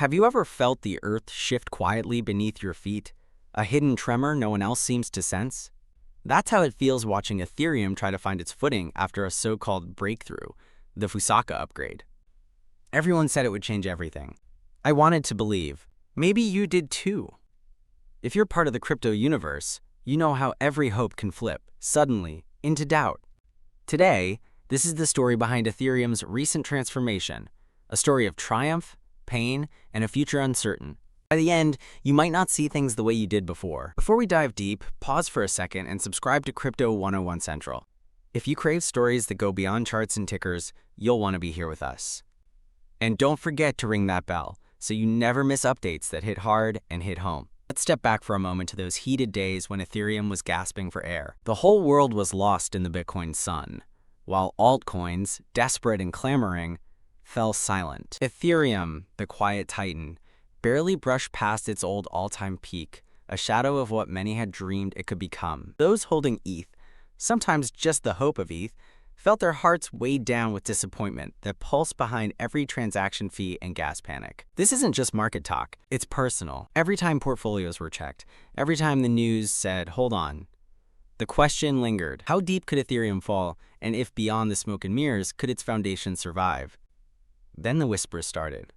Have you ever felt the earth shift quietly beneath your feet? A hidden tremor no one else seems to sense? That's how it feels watching Ethereum try to find its footing after a so-called breakthrough, the Fusaka upgrade. Everyone said it would change everything. I wanted to believe. Maybe you did too. If you're part of the crypto universe, you know how every hope can flip, suddenly, into doubt. Today, this is the story behind Ethereum's recent transformation, a story of triumph, pain, and a future uncertain. By the end, you might not see things the way you did before. Before we dive deep, pause for a second and subscribe to Crypto 101 Central. If you crave stories that go beyond charts and tickers, you'll want to be here with us. And don't forget to ring that bell so you never miss updates that hit hard and hit home. Let's step back for a moment to those heated days when Ethereum was gasping for air. The whole world was lost in the Bitcoin sun, while altcoins, desperate and clamoring, fell silent. Ethereum, the quiet titan, barely brushed past its old all-time peak, a shadow of what many had dreamed it could become. Those holding ETH, sometimes just the hope of ETH, felt their hearts weighed down with disappointment that pulsed behind every transaction fee and gas panic. This isn't just market talk, it's personal. Every time portfolios were checked, every time the news said, hold on, the question lingered. How deep could Ethereum fall, and if beyond the smoke and mirrors, could its foundation survive? Then the whispers started.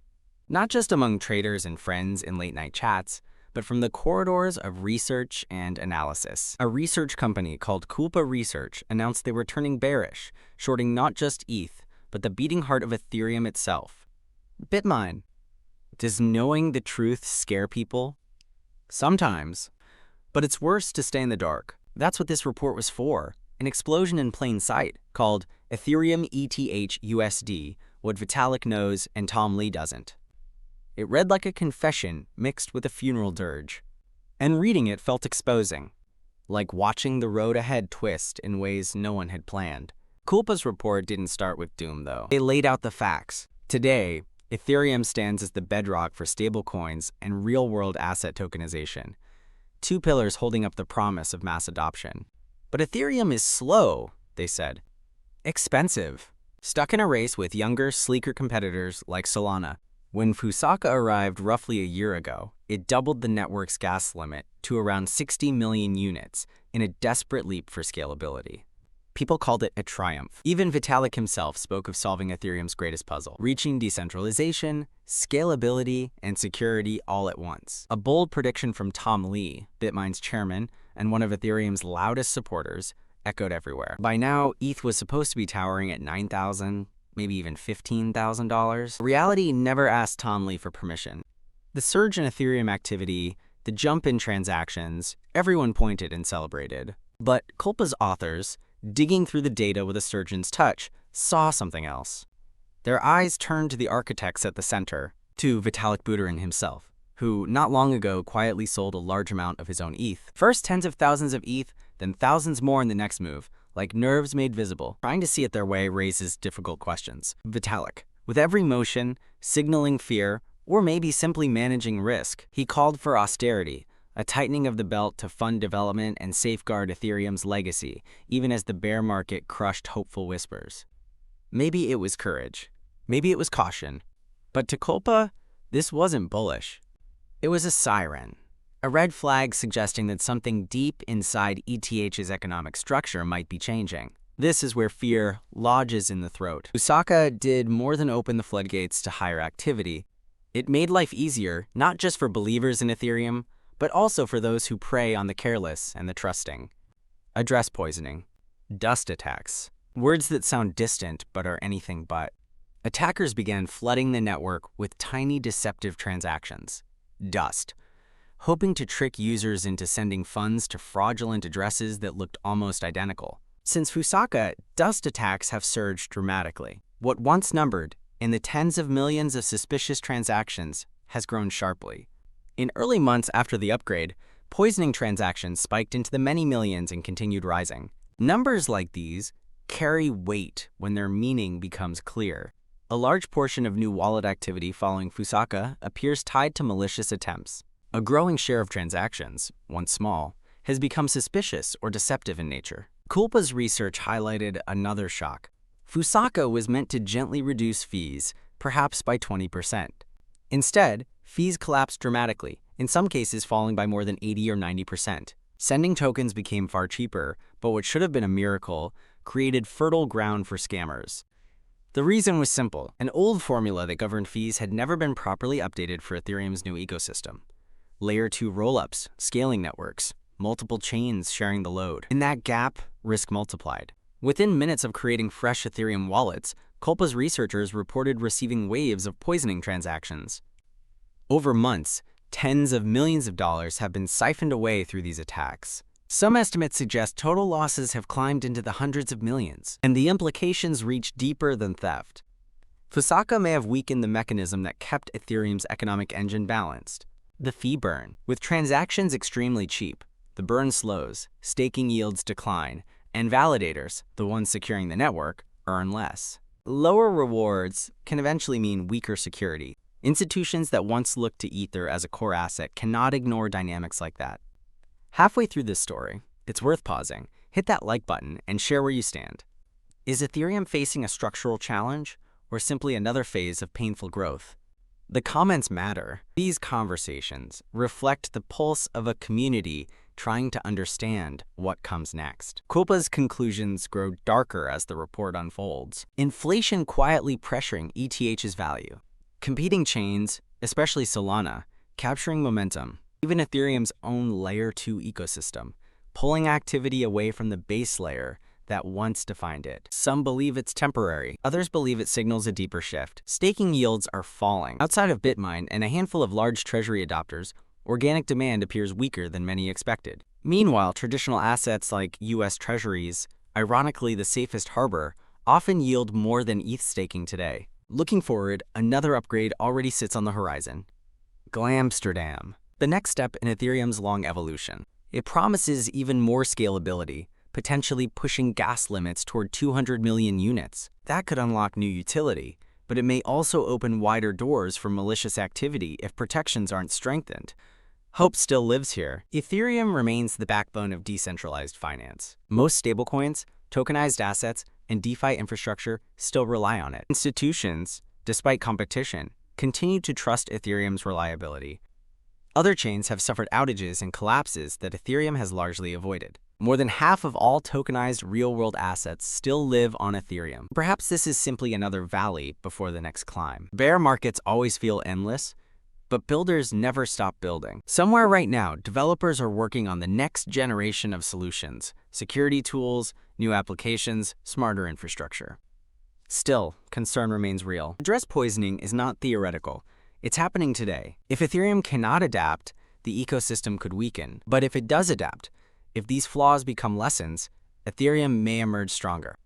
Not just among traders and friends in late-night chats, but from the corridors of research and analysis. A research company called Culpa Research announced they were turning bearish, shorting not just ETH, but the beating heart of Ethereum itself. Bitmine. Does knowing the truth scare people? Sometimes. But it's worse to stay in the dark. That's what this report was for. An explosion in plain sight, called Ethereum ETH USD, what Vitalik knows and Tom Lee doesn't. It read like a confession mixed with a funeral dirge. And reading it felt exposing, like watching the road ahead twist in ways no one had planned. Culpa's report didn't start with doom, though. They laid out the facts. Today, Ethereum stands as the bedrock for stablecoins and real-world asset tokenization, two pillars holding up the promise of mass adoption. But Ethereum is slow, they said. Expensive. Stuck in a race with younger, sleeker competitors like Solana. When Fusaka arrived roughly a year ago, it doubled the network's gas limit to around 60 million units in a desperate leap for scalability. People called it a triumph. Even Vitalik himself spoke of solving Ethereum's greatest puzzle, reaching decentralization, scalability, and security all at once. A bold prediction from Tom Lee, Bitmine's chairman and one of Ethereum's loudest supporters, echoed everywhere. By now, ETH was supposed to be towering at $9,000, maybe even $15,000. Reality never asked Tom Lee for permission. The surge in Ethereum activity, the jump in transactions, everyone pointed and celebrated. But Culpa's authors, digging through the data with a surgeon's touch, saw something else. Their eyes turned to the architects at the center, to Vitalik Buterin himself, who not long ago quietly sold a large amount of his own ETH. First tens of thousands of ETH, then thousands more in the next move, like nerves made visible. Trying to see it their way raises difficult questions. Vitalik, with every motion, signaling fear, or maybe simply managing risk, he called for austerity, a tightening of the belt to fund development and safeguard Ethereum's legacy, even as the bear market crushed hopeful whispers. Maybe it was courage. Maybe it was caution. But to Culpa, this wasn't bullish. It was a siren. A red flag suggesting that something deep inside ETH's economic structure might be changing. This is where fear lodges in the throat. Fusaka did more than open the floodgates to higher activity. It made life easier, not just for believers in Ethereum, but also for those who prey on the careless and the trusting. Address poisoning. Dust attacks. Words that sound distant but are anything but. Attackers began flooding the network with tiny deceptive transactions. Dust. Hoping to trick users into sending funds to fraudulent addresses that looked almost identical. Since Fusaka, dust attacks have surged dramatically. What once numbered in the tens of millions of suspicious transactions has grown sharply. In early months after the upgrade, poisoning transactions spiked into the many millions and continued rising. Numbers like these carry weight when their meaning becomes clear. A large portion of new wallet activity following Fusaka appears tied to malicious attempts. A growing share of transactions, once small, has become suspicious or deceptive in nature. Culpa's research highlighted another shock. Fusaka was meant to gently reduce fees, perhaps by 20%. Instead, fees collapsed dramatically, in some cases falling by more than 80 or 90%. Sending tokens became far cheaper, but what should have been a miracle created fertile ground for scammers. The reason was simple. An old formula that governed fees had never been properly updated for Ethereum's new ecosystem. Layer 2 rollups, scaling networks, multiple chains sharing the load. In that gap, risk multiplied. Within minutes of creating fresh Ethereum wallets, Culpa's researchers reported receiving waves of poisoning transactions. Over months, tens of millions of dollars have been siphoned away through these attacks. Some estimates suggest total losses have climbed into the hundreds of millions, and the implications reach deeper than theft. Fusaka may have weakened the mechanism that kept Ethereum's economic engine balanced. The fee burn. With transactions extremely cheap, the burn slows, staking yields decline, and validators, the ones securing the network, earn less. Lower rewards can eventually mean weaker security. Institutions that once looked to Ether as a core asset cannot ignore dynamics like that. Halfway through this story, it's worth pausing, hit that like button, and share where you stand. Is Ethereum facing a structural challenge, or simply another phase of painful growth? The comments matter. These conversations reflect the pulse of a community trying to understand what comes next. Culpa's conclusions grow darker as the report unfolds. Inflation quietly pressuring ETH's value. Competing chains, especially Solana, capturing momentum. Even Ethereum's own Layer 2 ecosystem, pulling activity away from the base layer that once defined it. Some believe it's temporary, others believe it signals a deeper shift. Staking yields are falling. Outside of Bitmine and a handful of large treasury adopters, organic demand appears weaker than many expected. Meanwhile, traditional assets like US treasuries, ironically the safest harbor, often yield more than ETH staking today. Looking forward, another upgrade already sits on the horizon. Glamsterdam. The next step in Ethereum's long evolution. It promises even more scalability, potentially pushing gas limits toward 200 million units. That could unlock new utility, but it may also open wider doors for malicious activity if protections aren't strengthened. Hope still lives here. Ethereum remains the backbone of decentralized finance. Most stablecoins, tokenized assets, and DeFi infrastructure still rely on it. Institutions, despite competition, continue to trust Ethereum's reliability. Other chains have suffered outages and collapses that Ethereum has largely avoided. More than half of all tokenized real-world assets still live on Ethereum. Perhaps this is simply another valley before the next climb. Bear markets always feel endless, but builders never stop building. Somewhere right now, developers are working on the next generation of solutions, security tools, new applications, smarter infrastructure. Still, concern remains real. Address poisoning is not theoretical. It's happening today. If Ethereum cannot adapt, the ecosystem could weaken. But if it does adapt, if these flaws become lessons, Ethereum may emerge stronger.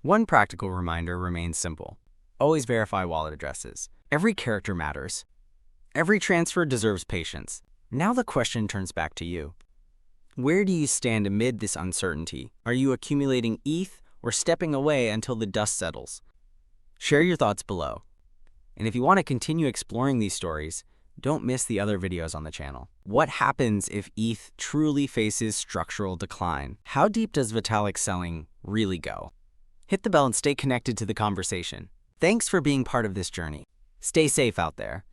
One practical reminder remains simple. Always verify wallet addresses. Every character matters. Every transfer deserves patience. Now the question turns back to you. Where do you stand amid this uncertainty? Are you accumulating ETH or stepping away until the dust settles? Share your thoughts below. And if you want to continue exploring these stories, don't miss the other videos on the channel. What happens if ETH truly faces structural decline? How deep does Vitalik selling really go? Hit the bell and stay connected to the conversation. Thanks for being part of this journey. Stay safe out there.